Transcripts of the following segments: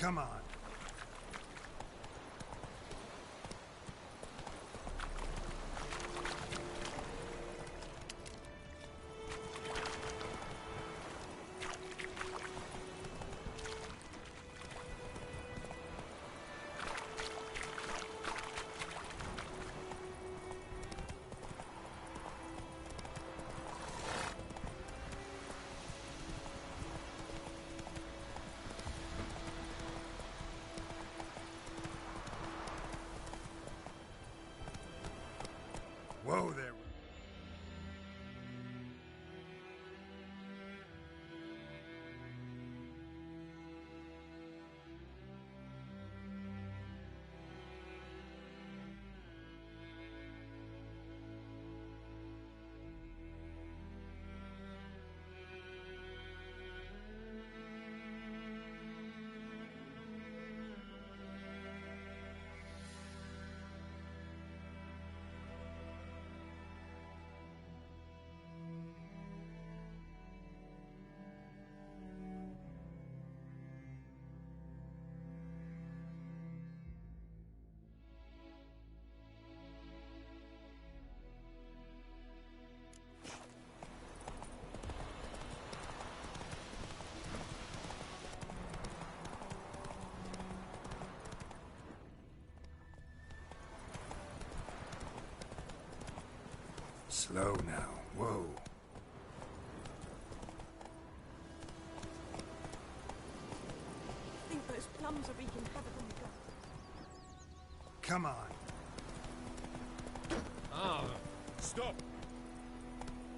Come on. Whoa there. Slow now. Whoa. I think those plums are wreaking havoc on the gut. Come on. Ah, stop.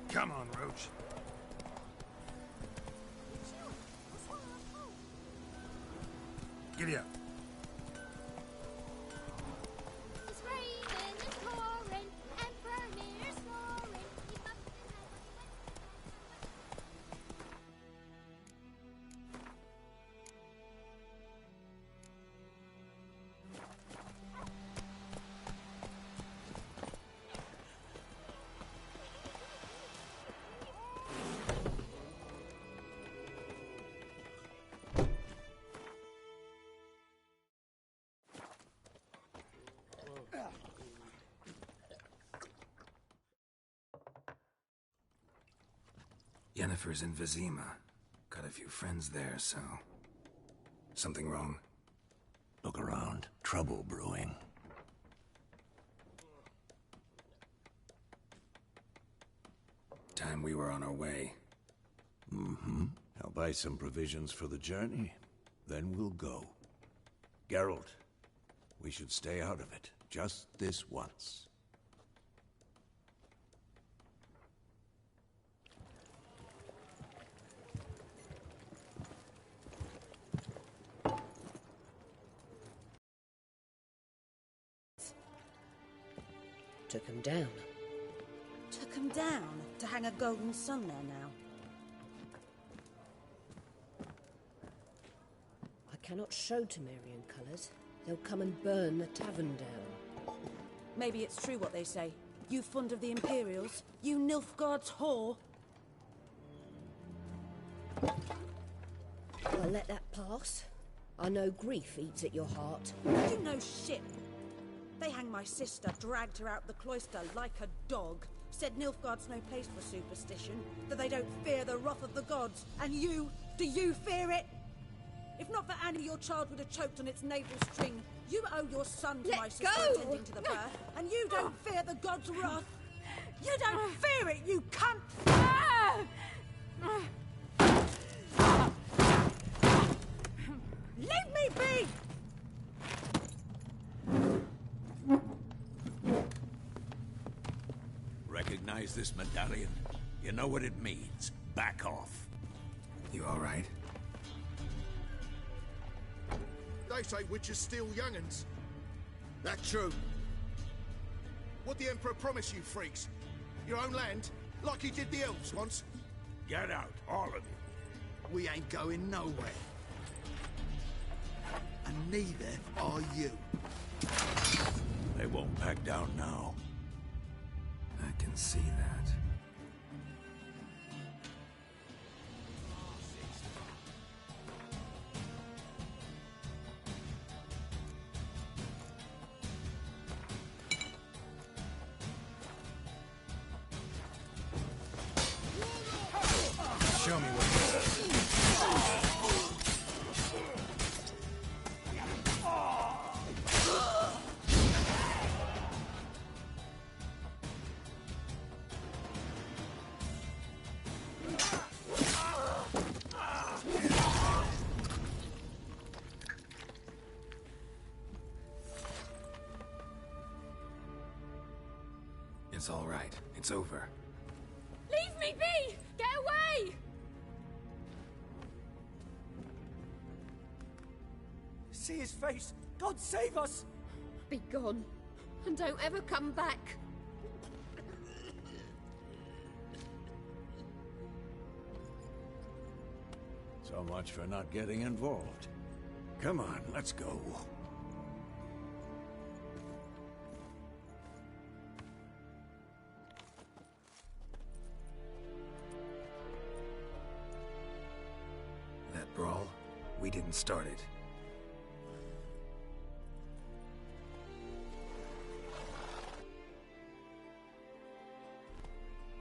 Come on, Roach. Giddy up. It's raining, it's pouring, Emperor Mirror snoring. He must have been Yennefer's in Vizima. Got a few friends there, so... Something wrong? Look around. Trouble brewing. Time we were on our way. Mm-hmm. I'll buy some provisions for the journey. Then we'll go. Geralt, we should stay out of it. Just this once. Took him down. Took him down to hang a golden sun there now. I cannot show Temerian colours. They'll come and burn the tavern down. Maybe it's true what they say. You fond of the Imperials? You Nilfgaard's whore? I'll let that pass. I know grief eats at your heart. You know shit. They hanged my sister, dragged her out the cloister like a dog. Said Nilfgaard's no place for superstition, that they don't fear the wrath of the gods. And you, do you fear it? If not for Annie, your child would have choked on its navel string. You owe your son to my sister attending to the birth, and you don't fear the gods' wrath. You don't fear it, you cunt! Leave me be! Recognize this medallion? You know what it means. Back off. You all right? They say witches steal young'uns. That true? What the Emperor promise you, freaks? Your own land? Like he did the elves once? Get out, all of you. We ain't going nowhere. And neither are you. They won't back down now. I can see that. It's all right. It's over. Leave me be! Get away! See his face! God save us! Be gone, and don't ever come back. So much for not getting involved. Come on, let's go. That brawl, we didn't start it.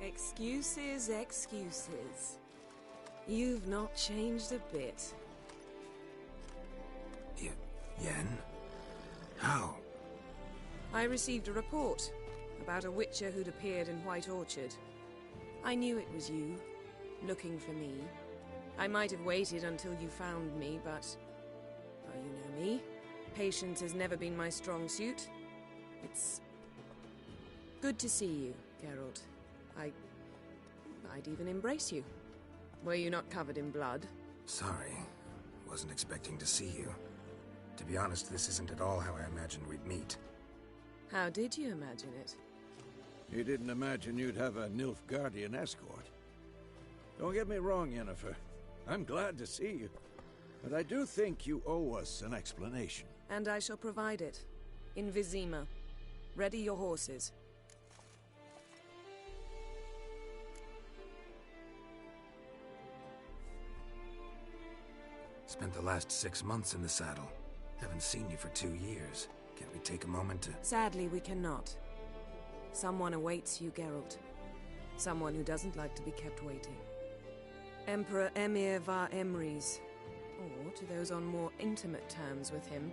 Excuses, excuses. You've not changed a bit. Yen? How? I received a report about a witcher who'd appeared in White Orchard. I knew it was you, looking for me. I might have waited until you found me, but... well, you know me. Patience has never been my strong suit. It's... good to see you, Geralt. I'd even embrace you. Were you not covered in blood? Sorry. Wasn't expecting to see you. To be honest, this isn't at all how I imagined we'd meet. How did you imagine it? You didn't imagine you'd have a Nilfgaardian escort. Don't get me wrong, Yennefer. I'm glad to see you. But I do think you owe us an explanation. And I shall provide it. In Vizima. Ready your horses. Spent the last 6 months in the saddle. Haven't seen you for 2 years. Can't we take a moment to... Sadly, we cannot. Someone awaits you, Geralt. Someone who doesn't like to be kept waiting. Emperor Emir var Emrys. Or, to those on more intimate terms with him,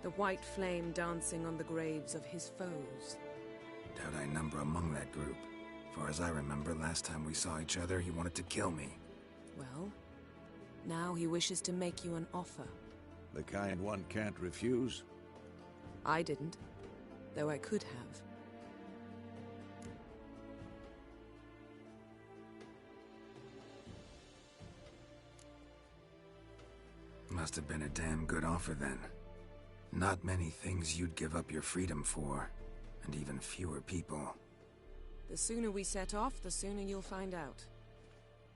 the white flame dancing on the graves of his foes. Doubt I number among that group. Far as I remember, last time we saw each other, he wanted to kill me. Well, now he wishes to make you an offer. The kind one can't refuse? I didn't, though I could have. Must have been a damn good offer then. Not many things you'd give up your freedom for, and even fewer people. The sooner we set off, the sooner you'll find out.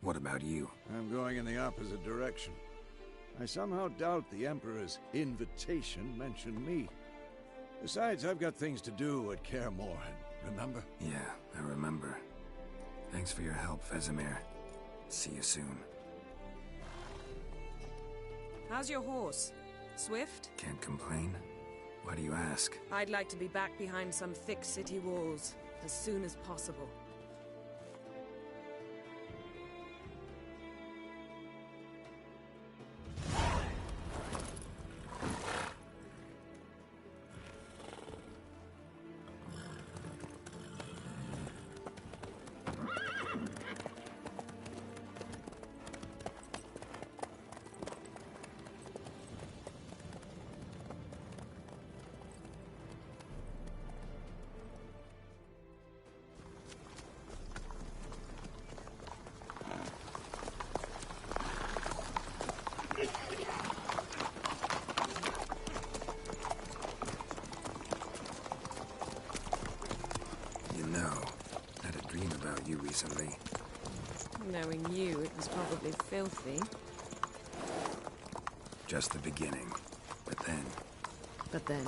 What about you? I'm going in the opposite direction. I somehow doubt the Emperor's invitation mentioned me. Besides, I've got things to do at Kaer Morhen, remember? Yeah, I remember. Thanks for your help, Vesemir. See you soon. How's your horse? Swift? Can't complain. Why do you ask? I'd like to be back behind some thick city walls as soon as possible. Recently. Knowing you, it was probably filthy. Just the beginning. But then... But then?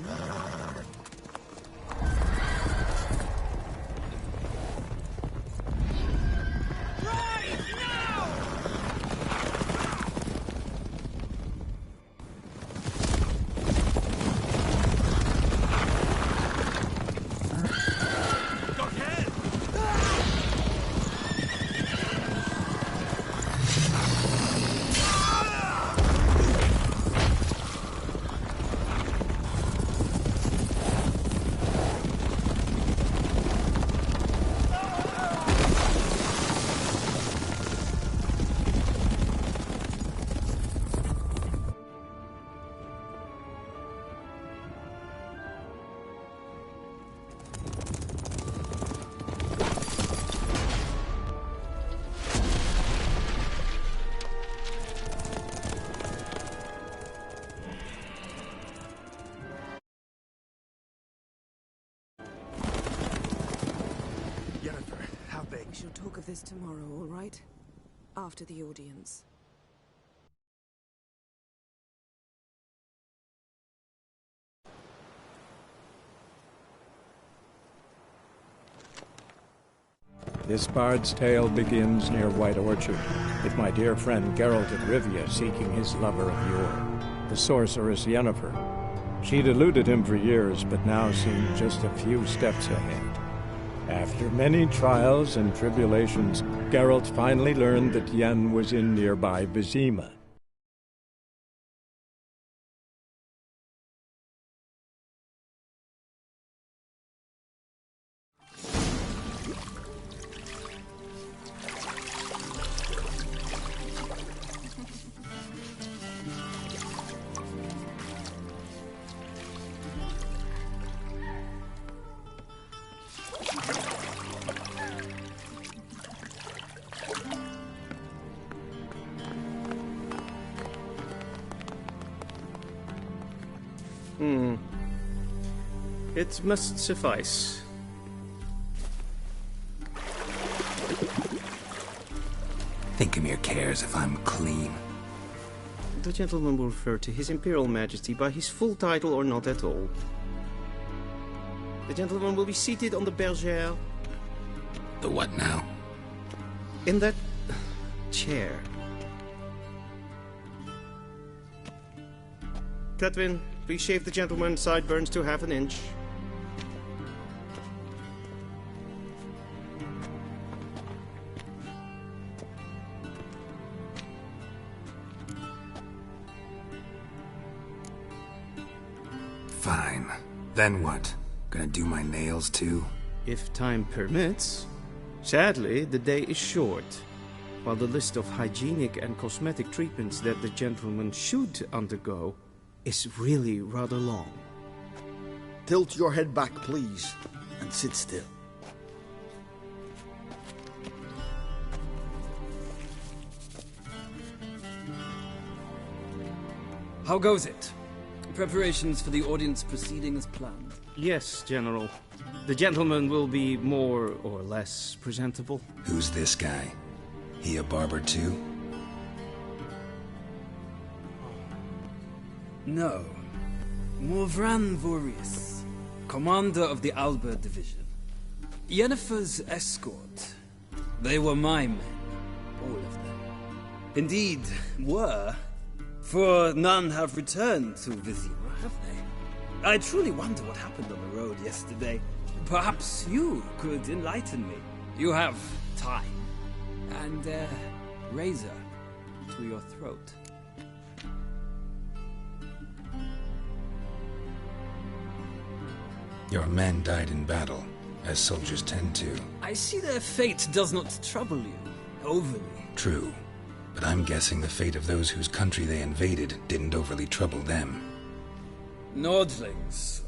shall talk of this tomorrow, all right? After the audience. This bard's tale begins near White Orchard, with my dear friend Geralt of Rivia seeking his lover of yore, the sorceress Yennefer. She'd eluded him for years, but now seemed just a few steps ahead. After many trials and tribulations, Geralt finally learned that Yen was in nearby Vizima. It must suffice. Thinkemere cares if I'm clean. The gentleman will refer to His Imperial Majesty by his full title or not at all. The gentleman will be seated on the bergère. The what now? In that chair. Cletwin, please shave the gentleman's sideburns to half an inch. Fine. Then what? Gonna do my nails too? If time permits. Sadly, the day is short, while the list of hygienic and cosmetic treatments that the gentleman should undergo is really rather long. Tilt your head back, please, and sit still. How goes it? Preparations for the audience proceeding as planned? Yes, General. The gentleman will be more or less presentable. Who's this guy? He a barber too? No. Morvran Vorius, commander of the Alba Division. Yennefer's escort. They were my men. All of them. Indeed, were. For none have returned to Vizima, have they? I truly wonder what happened on the road yesterday. Perhaps you could enlighten me. You have time. And a razor to your throat. Your men died in battle, as soldiers tend to. I see their fate does not trouble you overly. True. But I'm guessing the fate of those whose country they invaded didn't overly trouble them. Nordlings.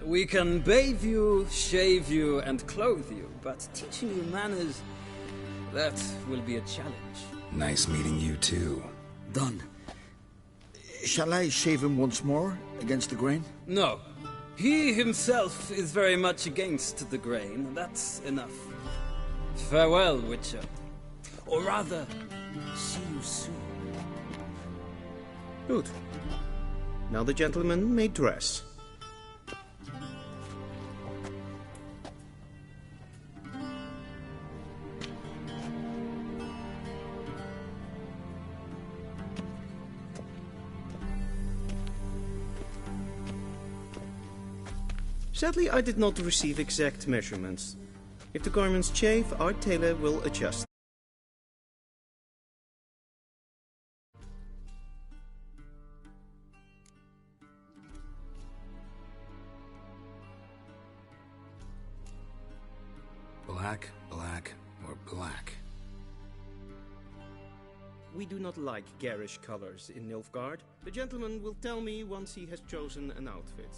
We can bathe you, shave you, and clothe you, but teaching you manners, that will be a challenge. Nice meeting you too. Done. Shall I shave him once more, against the grain? No. He himself is very much against the grain. That's enough. Farewell, Witcher. Or rather, see you soon. Good. Now the gentleman may dress. Sadly, I did not receive exact measurements. If the garments chafe, our tailor will adjust. Black, black, or black? We do not like garish colors in Nilfgaard. The gentleman will tell me once he has chosen an outfit.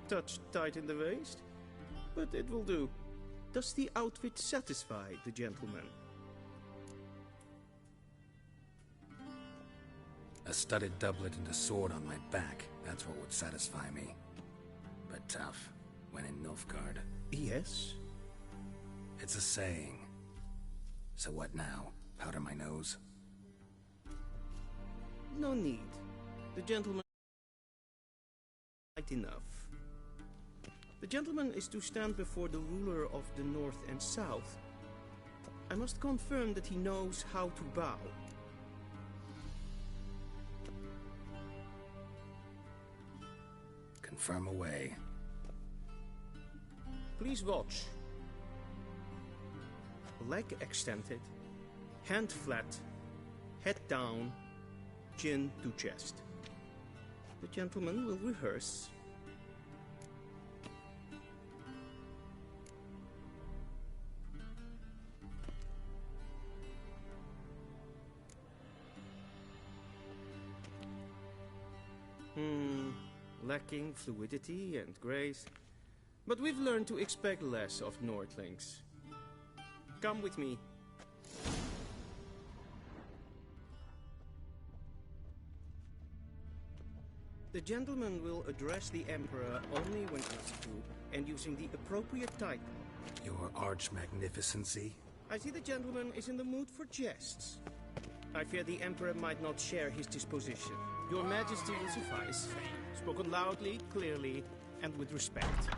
touch tight in the waist, but it will do. Does the outfit satisfy the gentleman? A studded doublet and a sword on my back, that's what would satisfy me. But tough, when in Nilfgaard. Yes? It's a saying. So what now? Powder my nose? No need. The gentleman is right enough. The gentleman is to stand before the ruler of the North and South. I must confirm that he knows how to bow. Confirm away. Please watch. Leg extended, hand flat, head down, chin to chest. The gentleman will rehearse. Lacking fluidity and grace. But we've learned to expect less of Nordlings. Come with me. The gentleman will address the Emperor only when asked to, and using the appropriate title. Your Arch-Magnificency? I see the gentleman is in the mood for jests. I fear the Emperor might not share his disposition. Your Majesty will suffice. Spoken loudly, clearly, and with respect.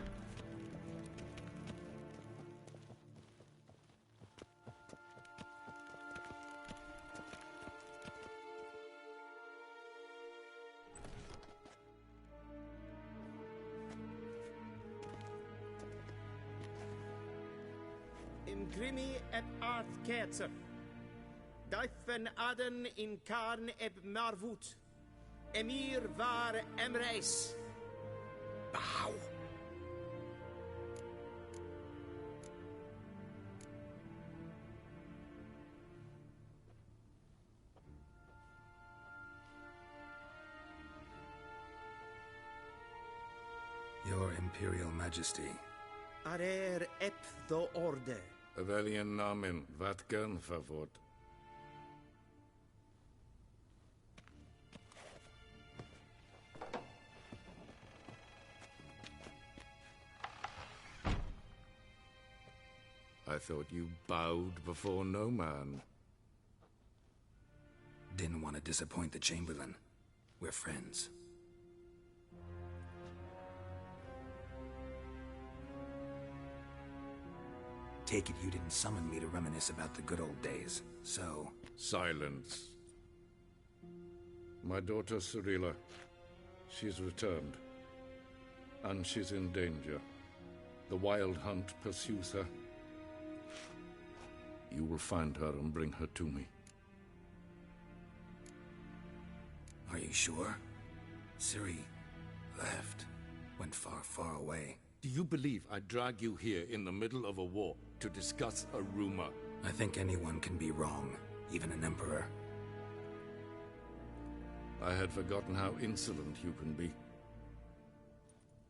Imgrimi et art ketzer. Daifen aden in karn eb marvut. Emir var emreis. Bow. Your Imperial Majesty. Arer ep do orde. Veljen namen, vatgen favort. I thought you bowed before no man. Didn't want to disappoint the Chamberlain. We're friends. Take it you didn't summon me to reminisce about the good old days, so... Silence. My daughter Cirilla, she's returned. And she's in danger. The Wild Hunt pursues her. You will find her and bring her to me. Are you sure? Ciri left. Went far, far away. Do you believe I'd drag you here in the middle of a war to discuss a rumor? I think anyone can be wrong, even an emperor. I had forgotten how insolent you can be.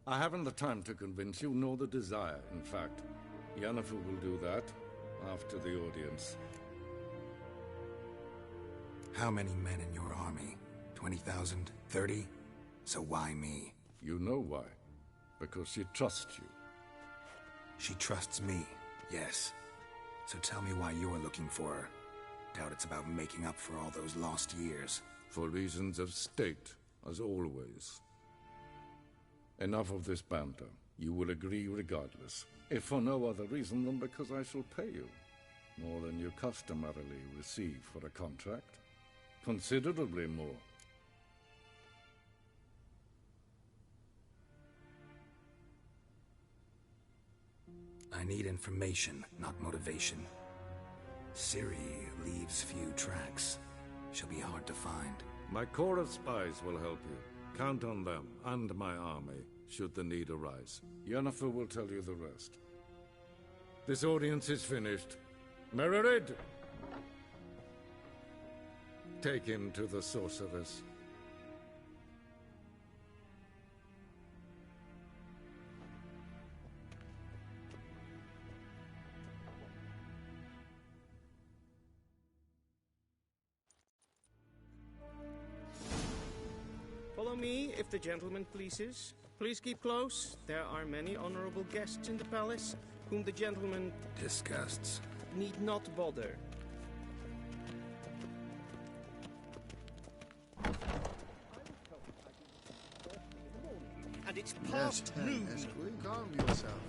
I haven't the time to convince you, nor the desire, in fact. Yennefer will do that after the audience. How many men in your army? 20,000? 30? So why me? You know why. Because she trusts you. She trusts me, yes. So tell me why you're looking for her. Doubt it's about making up for all those lost years. For reasons of state, as always. Enough of this banter. You will agree regardless. If for no other reason than because I shall pay you. More than you customarily receive for a contract. Considerably more. I need information, not motivation. Ciri leaves few tracks. She'll be hard to find. My corps of spies will help you. Count on them, and my army, should the need arise. Yennefer will tell you the rest. This audience is finished. Mererid! Take him to the sorceress. ' me, if the gentleman pleases. Please keep close. There are many honorable guests in the palace, whom the gentleman disgusts. Need not bother. And it's past noon. Calm yourself.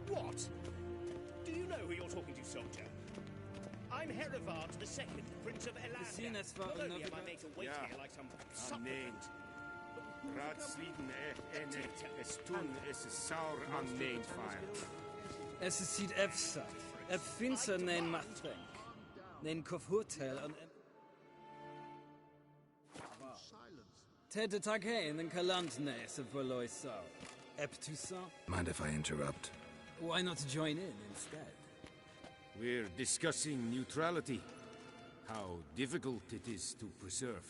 What? Do you know who you're talking to, soldier? I'm Herivard II, Prince of Elander. Not only am I made to wait here like some supplicant. Raadsleden ene es tun es saur an neentfire. Es ziet efsat. Ep finser nein matrenk. Nein kofhotel an... Ted tag heen en kalant nes of Verlois Sour. Ep Toussaint? Mind if I interrupt? Why not join in instead? We're discussing neutrality. How difficult it is to preserve.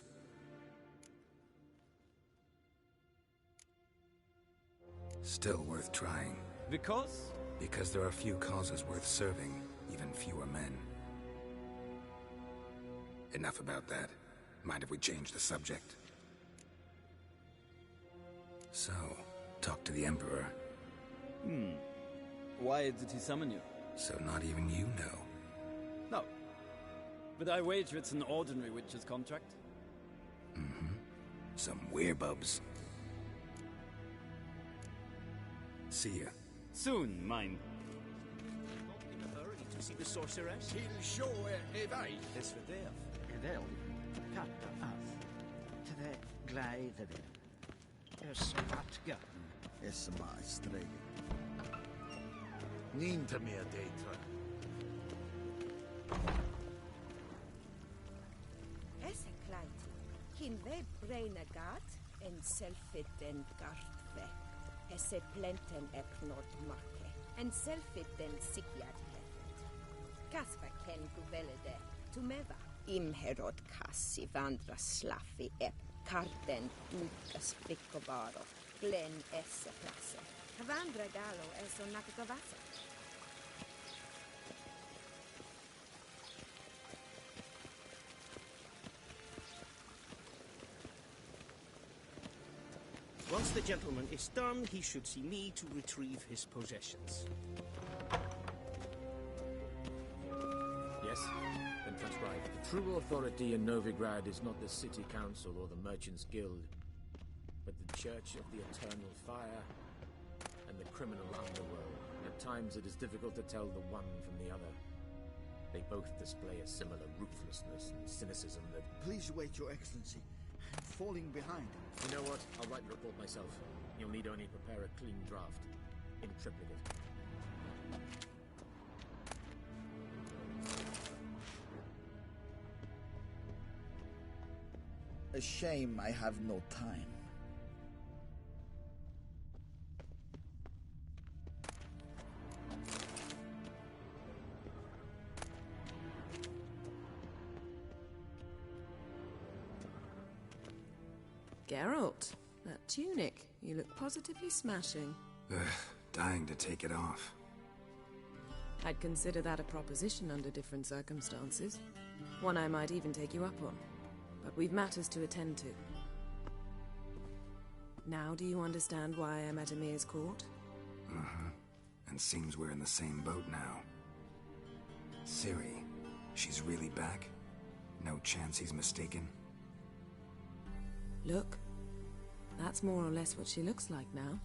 Still worth trying. Because? Because there are few causes worth serving, even fewer men. Enough about that. Mind if we change the subject? So, talk to the Emperor. Why did he summon you? So not even you know. No. But I wager it's an ordinary witcher's contract. Mm-hmm. Some werebubs. See ya. Soon, mine. Not in a hurry to see the sorceress? Till show evai. It's for death. Wel, katta af. Tre gleider det. Matga. اسمع استريل نينتا ميا ديترا Esse kleid. Kin we breine gat en selfit den gartve. Esse plenten ep nordmarke. En selfit den sikjad hefet. Kasva ken guvelede. Tumeva. Imherod kassi vandra slaffi ep. Karten uttas prikkobaro. Glen esse klasse. Vandra galo eso nakagavasa. Once the gentleman is done, he should see me to retrieve his possessions. Yes? Then transcribe. The true authority in Novigrad is not the city council or the merchants' guild, but the Church of the Eternal Fire and the criminal underworld. At times it is difficult to tell the one from the other. They both display a similar ruthlessness and cynicism that... Please wait, Your Excellency. I'm falling behind. You know what? I'll write the report myself. You'll need only prepare a clean draft. In triplicate. A shame I have no time. Geralt, that tunic. You look positively smashing. Ugh, dying to take it off. I'd consider that a proposition under different circumstances. One I might even take you up on. But we've matters to attend to. Now do you understand why I'm at Emir's court? Uh-huh. And seems we're in the same boat now. Ciri, she's really back? No chance he's mistaken? Look. That's more or less what she looks like now.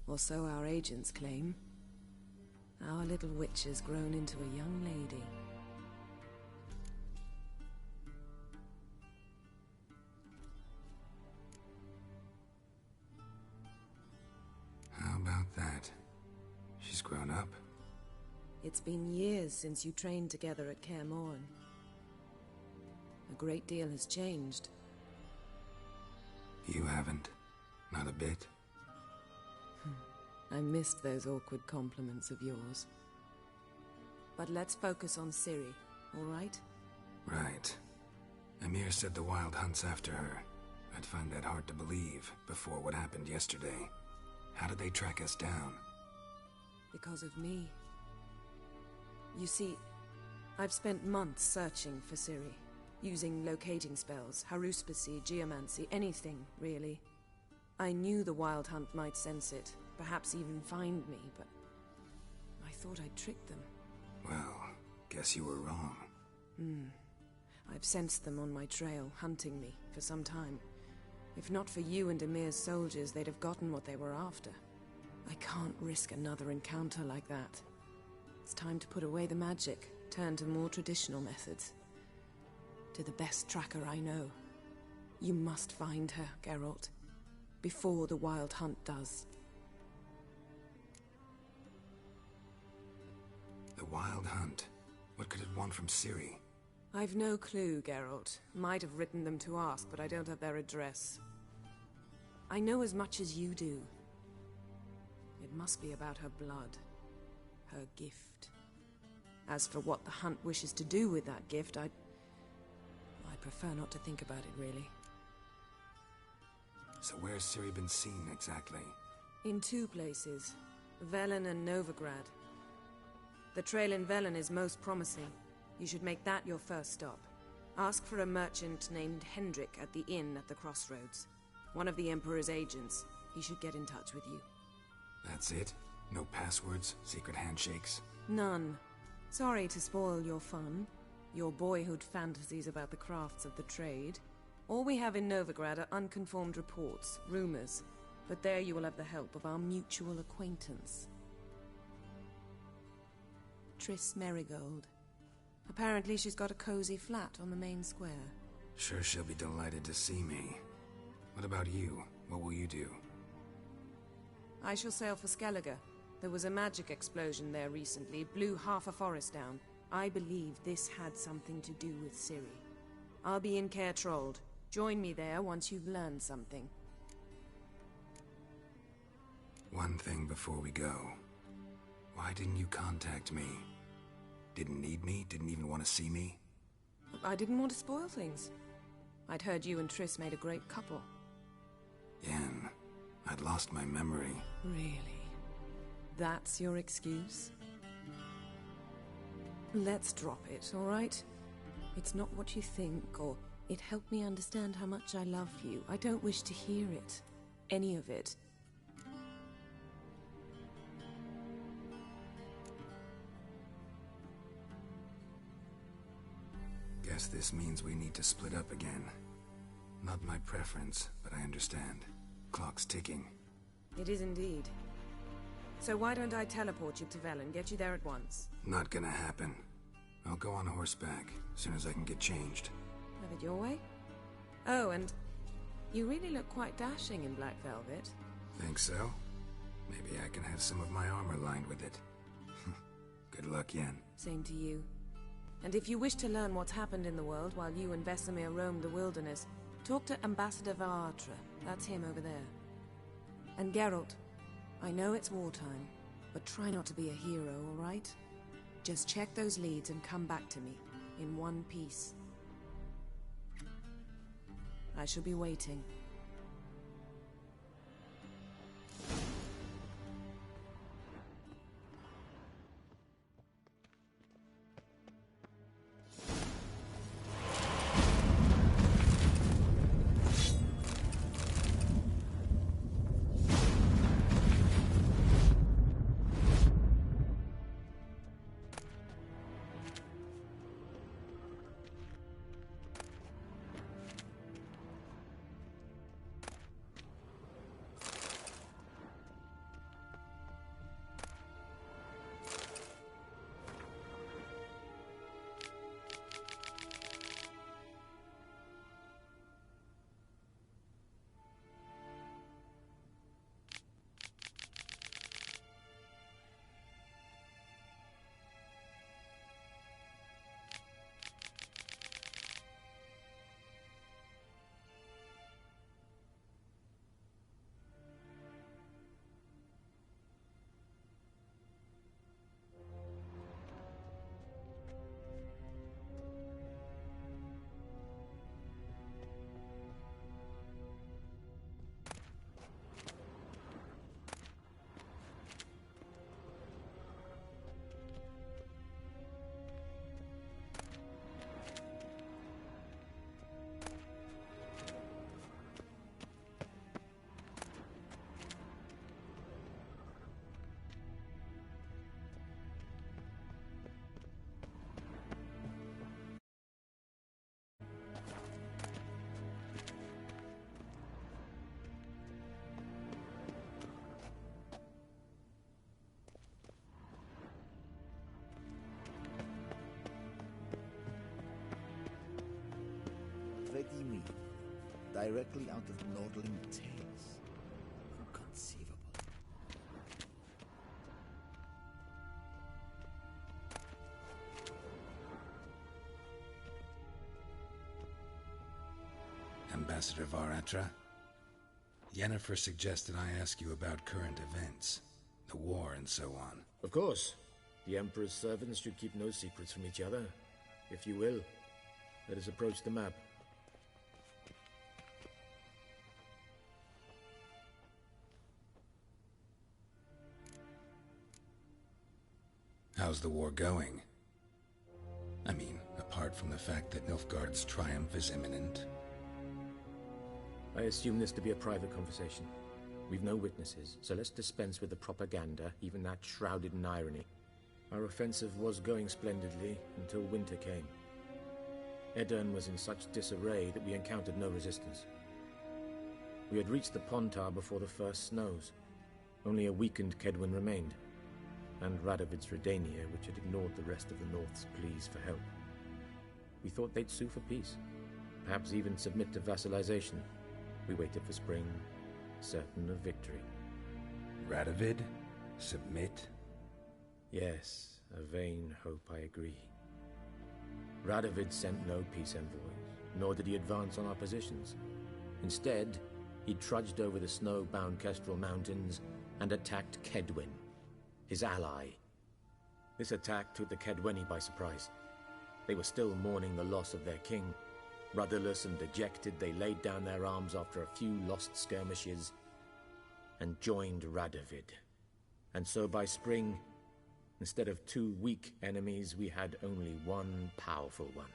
Or so our agents claim. Our little witch has grown into a young lady. How about that? She's grown up. It's been years since you trained together at Kaer Morhen. A great deal has changed. You haven't? Not a bit? I missed those awkward compliments of yours. But let's focus on Ciri, all right? Right. Emir said the Wild hunts after her. I'd find that hard to believe before what happened yesterday. How did they track us down? Because of me. You see, I've spent months searching for Ciri. using locating spells, haruspicy, geomancy, anything, really. I knew the Wild Hunt might sense it, perhaps even find me, but I thought I'd tricked them. Well, guess you were wrong. I've sensed them on my trail, hunting me, for some time. If not for you and Emir's soldiers, they'd have gotten what they were after. I can't risk another encounter like that. It's time to put away the magic, turn to more traditional methods. To the best tracker I know. You must find her, Geralt. Before the Wild Hunt does. The Wild Hunt? What could it want from Ciri? I've no clue, Geralt. Might have written them to ask, but I don't have their address. I know as much as you do. It must be about her blood. Her gift. As for what the Hunt wishes to do with that gift, I prefer not to think about it, really. So where's Ciri been seen, exactly? In 2 places. Velen and Novigrad. The trail in Velen is most promising. You should make that your first stop. Ask for a merchant named Hendrik at the inn at the crossroads. One of the Emperor's agents. He should get in touch with you. That's it? No passwords? Secret handshakes? None. Sorry to spoil your fun. Your boyhood fantasies about the crafts of the trade. All we have in Novigrad are unconfirmed reports, rumors. But there you will have the help of our mutual acquaintance. Triss Merigold. Apparently she's got a cozy flat on the main square. Sure she'll be delighted to see me. What about you? What will you do? I shall sail for Skellige. There was a magic explosion there recently, blew half a forest down. I believe this had something to do with Ciri. I'll be in Caer Trolde. Join me there once you've learned something. One thing before we go. Why didn't you contact me? Didn't need me? Didn't even want to see me? I didn't want to spoil things. I'd heard you and Triss made a great couple. Yen, I'd lost my memory. Really? That's your excuse? Let's drop it, all right? It's not what you think, or it helped me understand how much I love you. I don't wish to hear it. Any of it. Guess this means we need to split up again. Not my preference, but I understand. Clock's ticking. It is indeed. So why don't I teleport you to Velen, get you there at once? Not gonna happen. I'll go on horseback, as soon as I can get changed. Have it your way? Oh, and you really look quite dashing in black velvet. Think so? Maybe I can have some of my armor lined with it. Good luck, Yen. Same to you. And if you wish to learn what's happened in the world while you and Vesemir roamed the wilderness, talk to Ambassador Varatra. That's him over there. And Geralt, I know it's wartime, but try not to be a hero, all right? Just check those leads and come back to me, in one piece. I shall be waiting. directly out of Nordling tales. Inconceivable. Ambassador Varatra, Yennefer suggested I ask you about current events, the war and so on. Of course. The Emperor's servants should keep no secrets from each other. If you will, let us approach the map. How's the war going? I mean, apart from the fact that Nilfgaard's triumph is imminent. I assume this to be a private conversation. We've no witnesses, so let's dispense with the propaganda, even that shrouded in irony. Our offensive was going splendidly until winter came. Edirn was in such disarray that we encountered no resistance. We had reached the Pontar before the first snows. Only a weakened Kedwin remained, and Radovid's Redania, which had ignored the rest of the North's pleas for help. We thought they'd sue for peace, perhaps even submit to vassalization. We waited for spring, certain of victory. Radovid? Submit? Yes, a vain hope, I agree. Radovid sent no peace envoys, nor did he advance on our positions. Instead, he trudged over the snow-bound Kestrel Mountains and attacked Kedwin, his ally. This attack took the Kedweni by surprise. They were still mourning the loss of their king. Rudderless and dejected, they laid down their arms after a few lost skirmishes and joined Radovid. And so by spring, instead of 2 weak enemies, we had only one powerful one.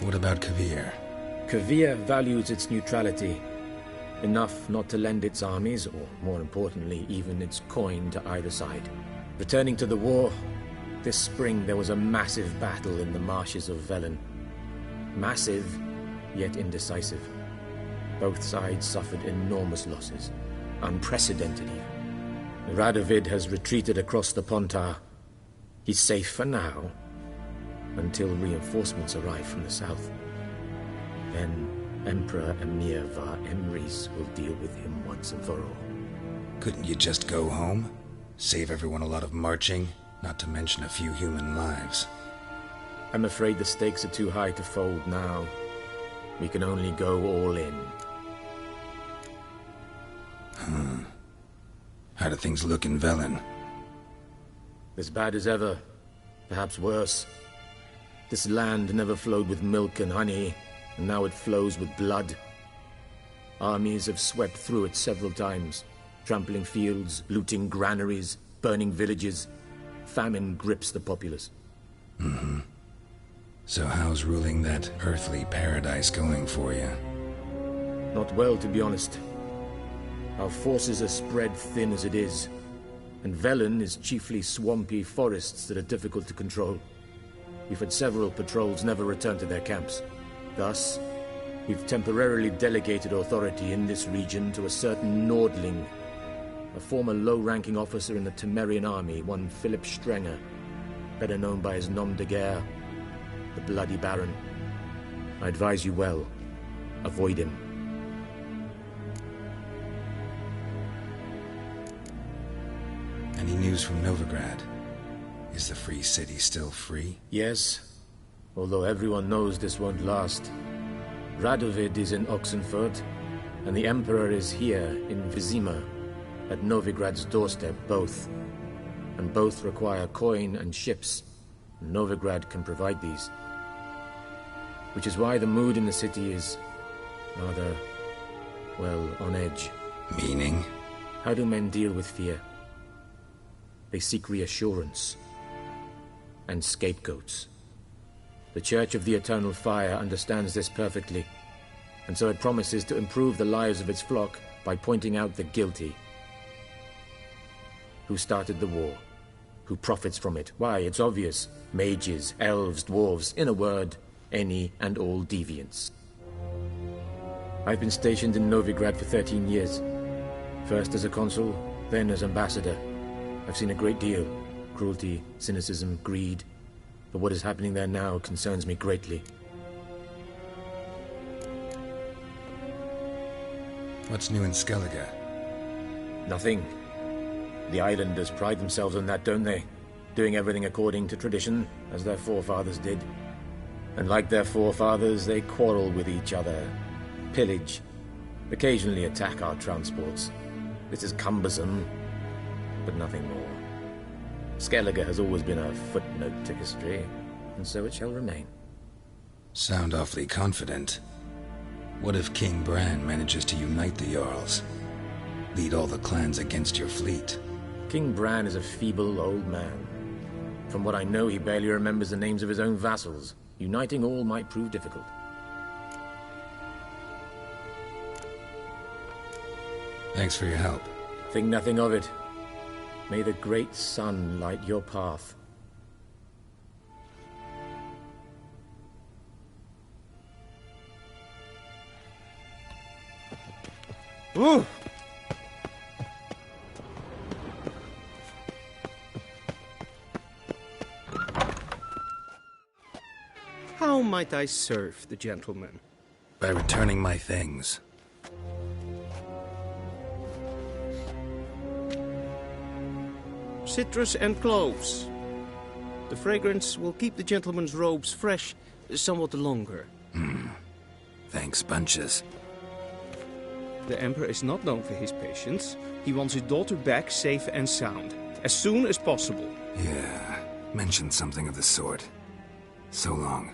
What about Kavir? Kavir values its neutrality, enough not to lend its armies, or more importantly, even its coin to either side. Returning to the war, this spring there was a massive battle in the marshes of Velen. Massive, yet indecisive. Both sides suffered enormous losses, unprecedented even. Radovid has retreated across the Pontar. He's safe for now, until reinforcements arrive from the south. Then Emperor Emir var Emrys will deal with him once and for all. Couldn't you just go home? Save everyone a lot of marching, not to mention a few human lives. I'm afraid the stakes are too high to fold now. We can only go all in. How do things look in Velen? As bad as ever, perhaps worse. This land never flowed with milk and honey, and now it flows with blood. Armies have swept through it several times, trampling fields, looting granaries, burning villages. Famine grips the populace. So how's ruling that earthly paradise going for you? Not well, to be honest. Our forces are spread thin as it is, and Velen is chiefly swampy forests that are difficult to control. We've had several patrols never return to their camps. Thus, we've temporarily delegated authority in this region to a certain Nordling, a former low-ranking officer in the Temerian army, one Philip Strenger, better known by his nom de guerre, the Bloody Baron. I advise you well. Avoid him. Any news from Novigrad? Is the Free City still free? Yes, although everyone knows this won't last. Radovid is in Oxenfurt, and the Emperor is here in Vizima, at Novigrad's doorstep, both. And both require coin and ships. Novigrad can provide these. Which is why the mood in the city is rather, well, on edge. Meaning? How do men deal with fear? They seek reassurance and scapegoats. The Church of the Eternal Fire understands this perfectly, and so it promises to improve the lives of its flock by pointing out the guilty. Who started the war? Who profits from it? Why, it's obvious. Mages, elves, dwarves, in a word, any and all deviants. I've been stationed in Novigrad for 13 years. First as a consul, then as ambassador. I've seen a great deal. Cruelty, cynicism, greed. But what is happening there now concerns me greatly. What's new in Skellige? Nothing. The islanders pride themselves on that, don't they? Doing everything according to tradition, as their forefathers did. And like their forefathers, they quarrel with each other, pillage, occasionally attack our transports. This is cumbersome, but nothing more. Skellige has always been a footnote to history, and so it shall remain. Sound awfully confident. What if King Bran manages to unite the Jarls? Lead all the clans against your fleet? King Bran is a feeble old man. From what I know, he barely remembers the names of his own vassals. Uniting all might prove difficult. Thanks for your help. Think nothing of it. May the great sun light your path. Ooh! How might I serve the gentleman? By returning my things. Citrus and cloves. The fragrance will keep the gentleman's robes fresh somewhat longer. Thanks, bunches. The Emperor is not known for his patience. He wants his daughter back safe and sound, as soon as possible. Yeah, mentioned something of the sort. So long.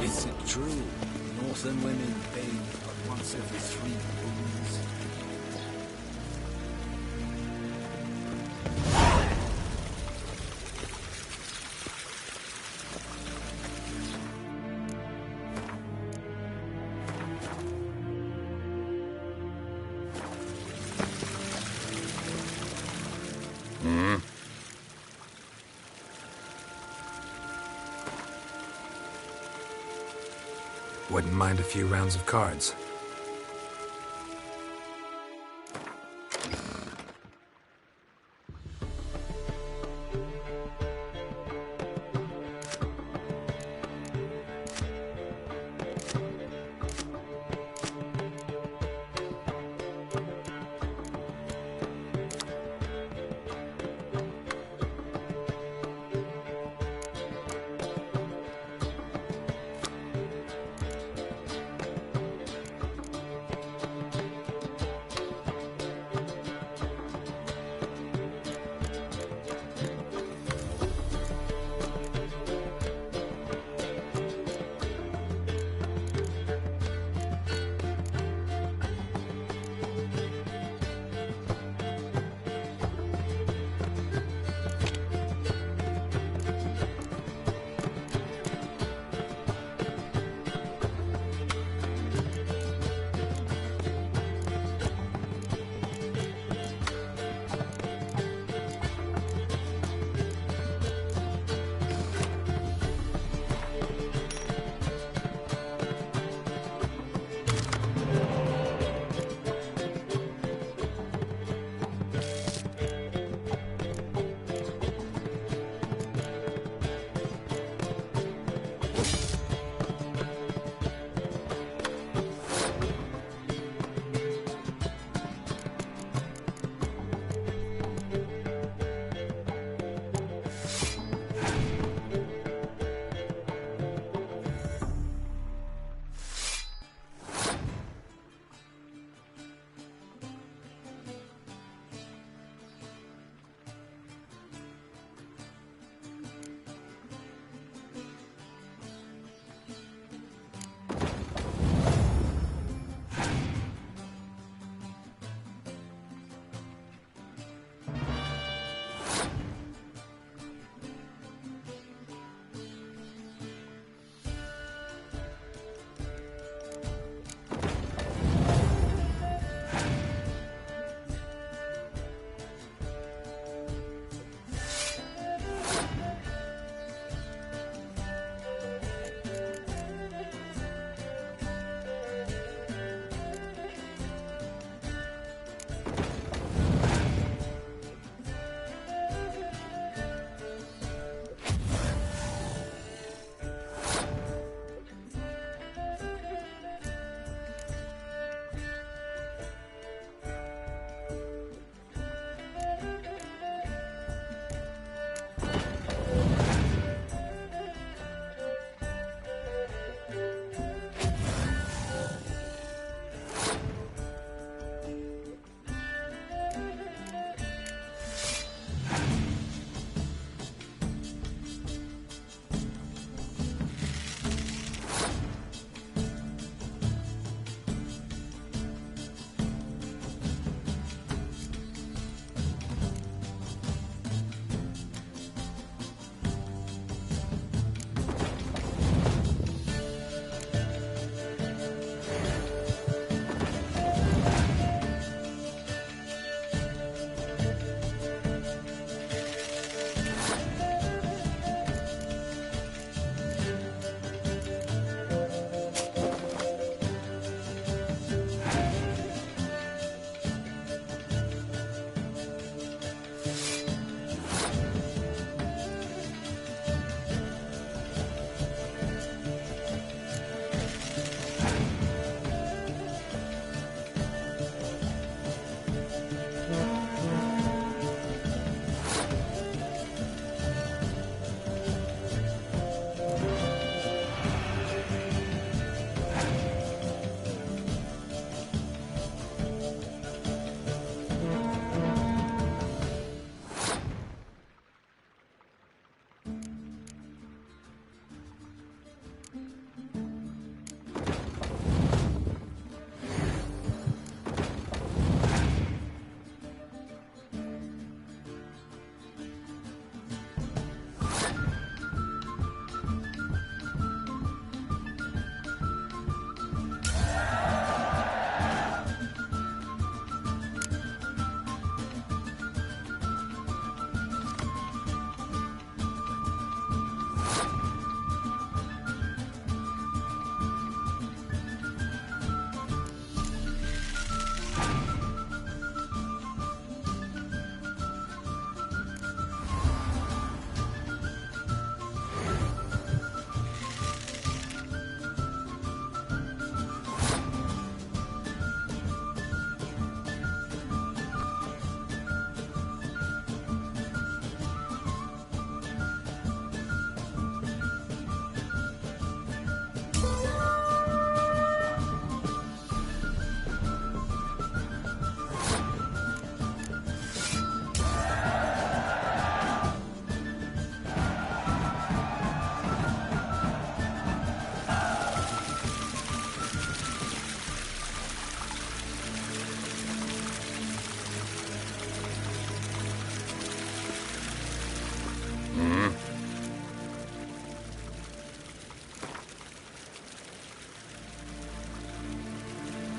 Is it true? Northern women bathe but once every 3 moons. Wouldn't mind a few rounds of cards.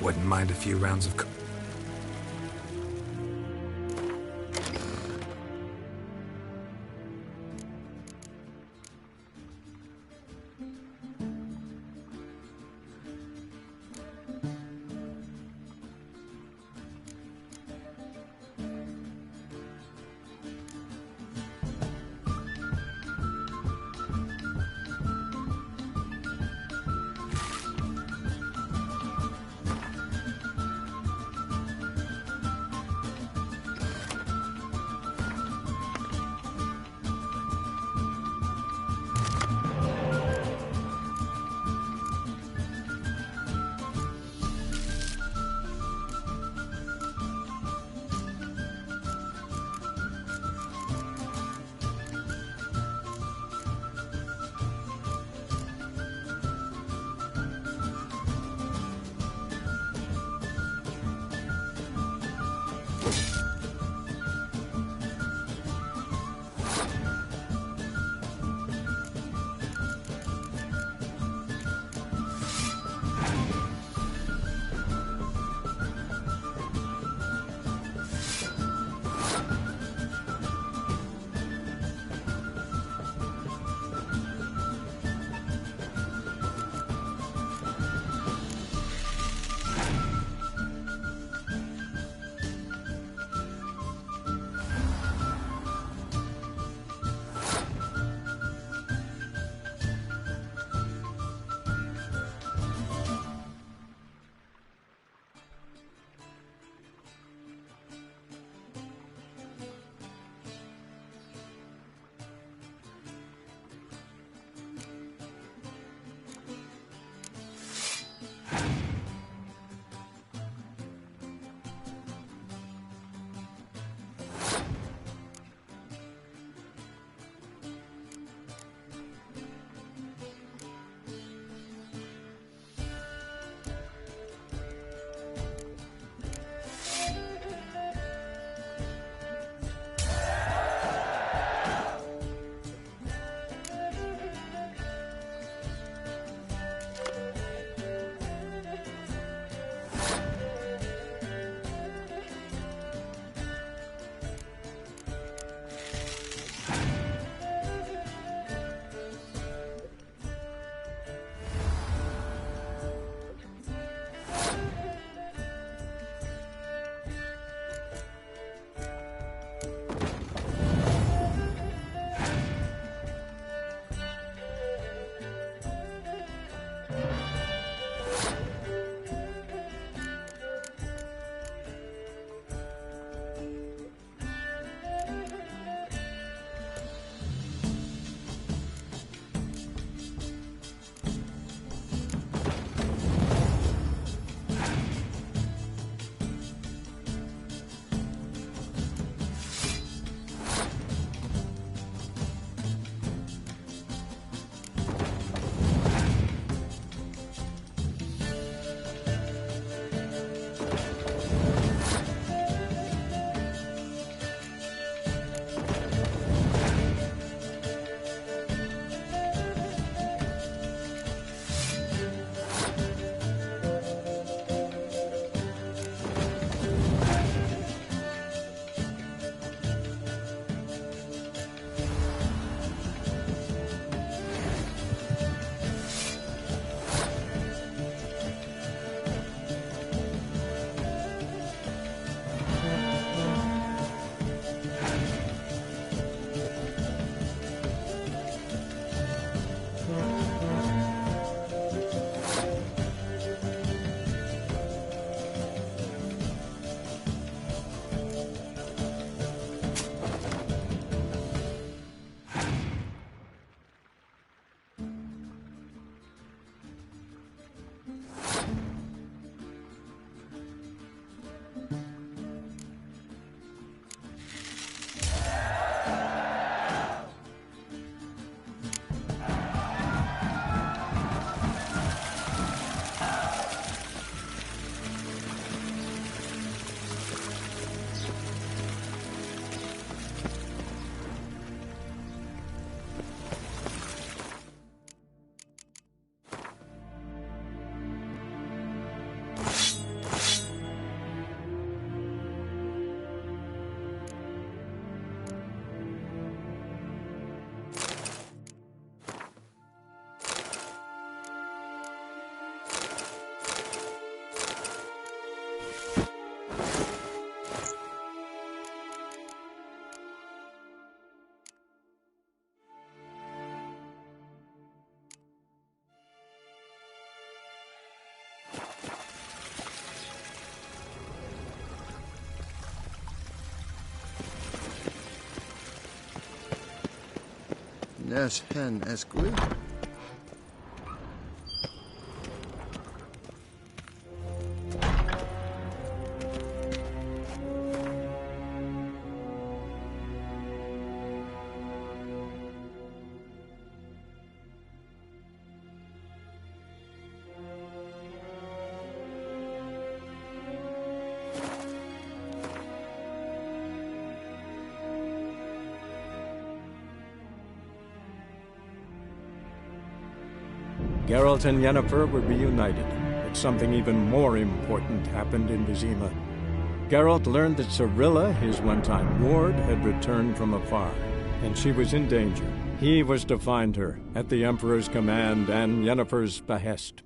Wouldn't mind a few rounds of... Nash hen esquid. Geralt and Yennefer were reunited, but something even more important happened in Vizima. Geralt learned that Cirilla, his one-time ward, had returned from afar, and she was in danger. He was to find her, at the Emperor's command and Yennefer's behest.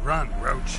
Run, Roach.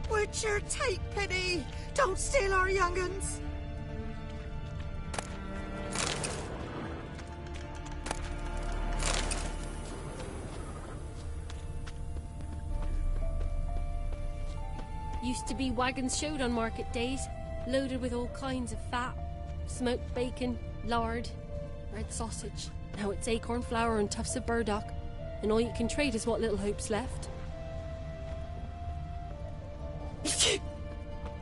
Witcher, take pity! Don't steal our young'uns! Used to be wagons showed on market days, loaded with all kinds of fat, smoked bacon, lard, red sausage. Now it's acorn flour and tufts of burdock, and all you can trade is what little hope's left.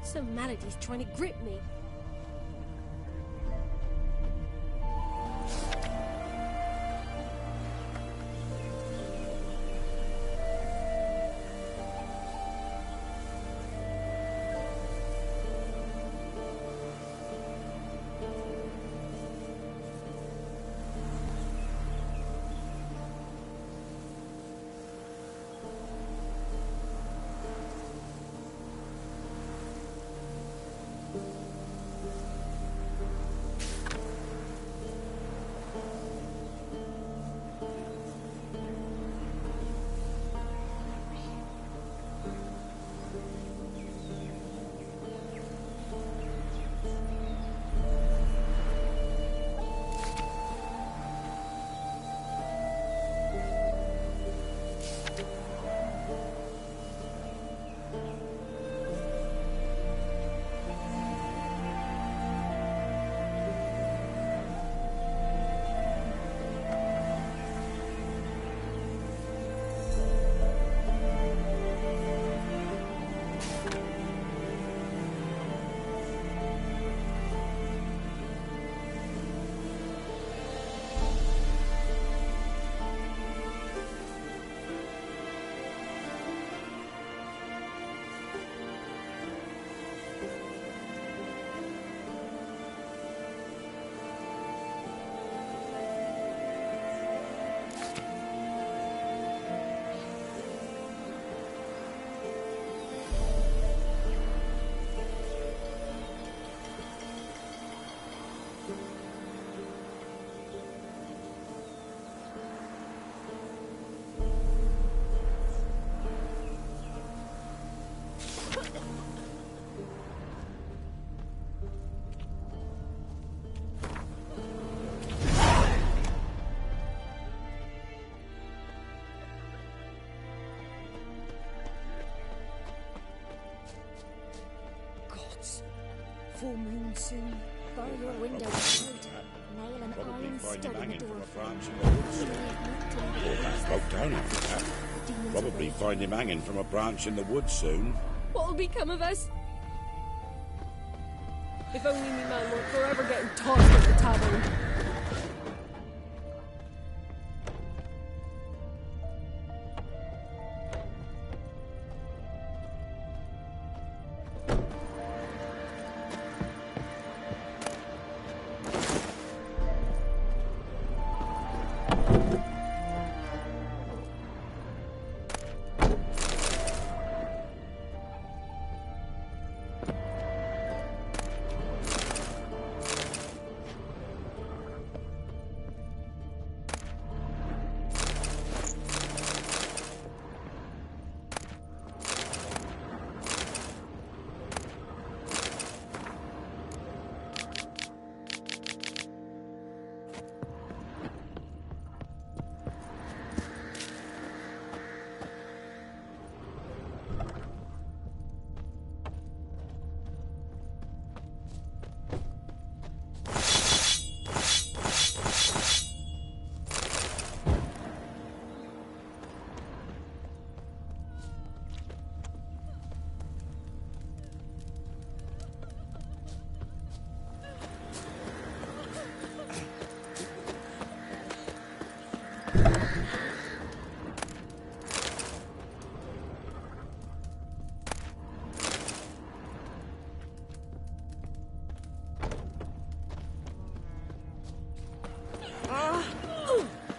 Some malady's trying to grip me. Full moon soon. Bar your window tight. Nail an iron stud in the door Broke down after that. Probably find him hanging from a branch in the woods soon. What'll become of us? If only me man weren't forever getting tossed at the tavern.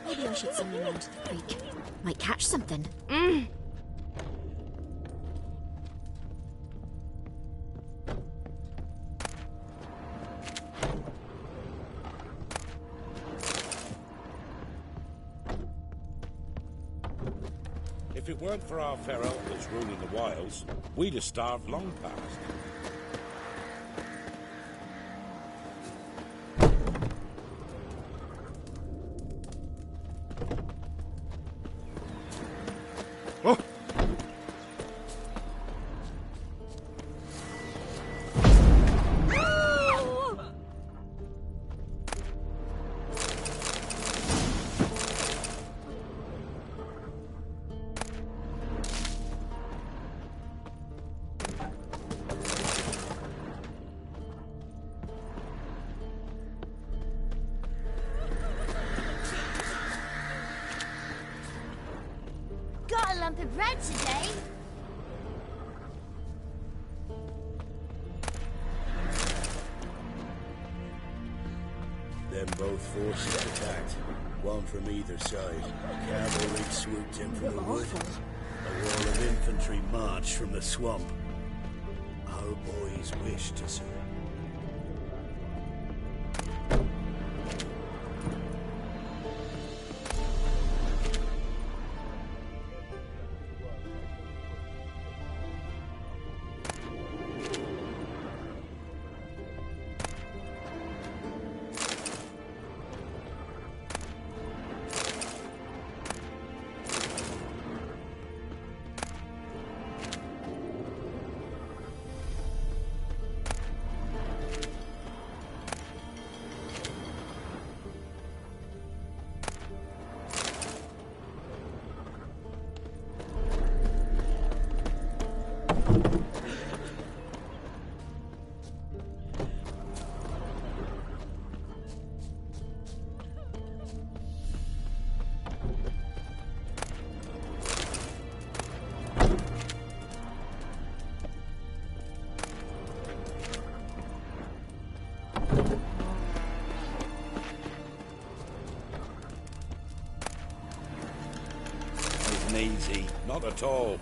Maybe I should swim around to the creek. Might catch something. If it weren't for our fair elders ruling the wilds, we'd have starved long past. Got a lump of bread today. Then both forces attacked, one from either side. Cavalry swooped in from the wood. A wall of infantry marched from the swamp. Our boys wished to surrender. Easy, not at all.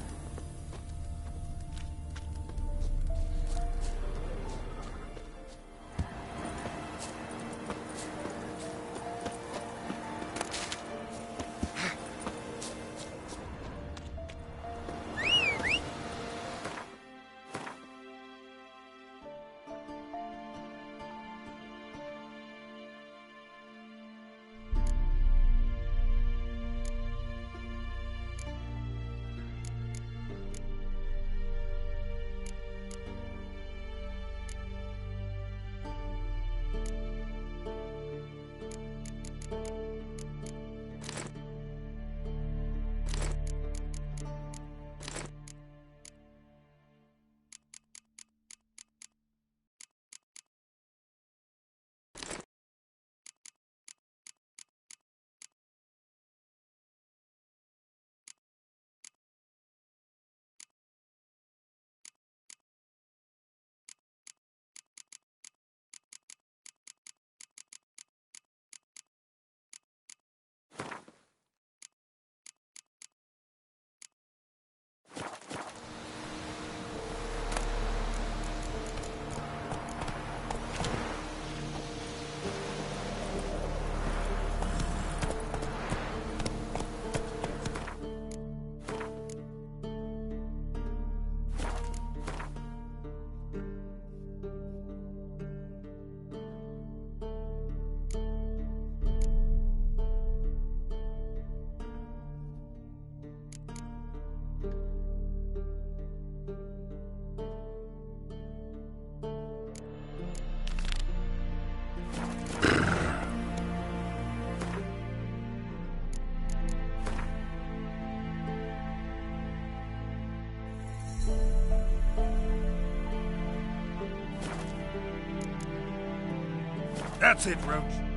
That's it, Roach.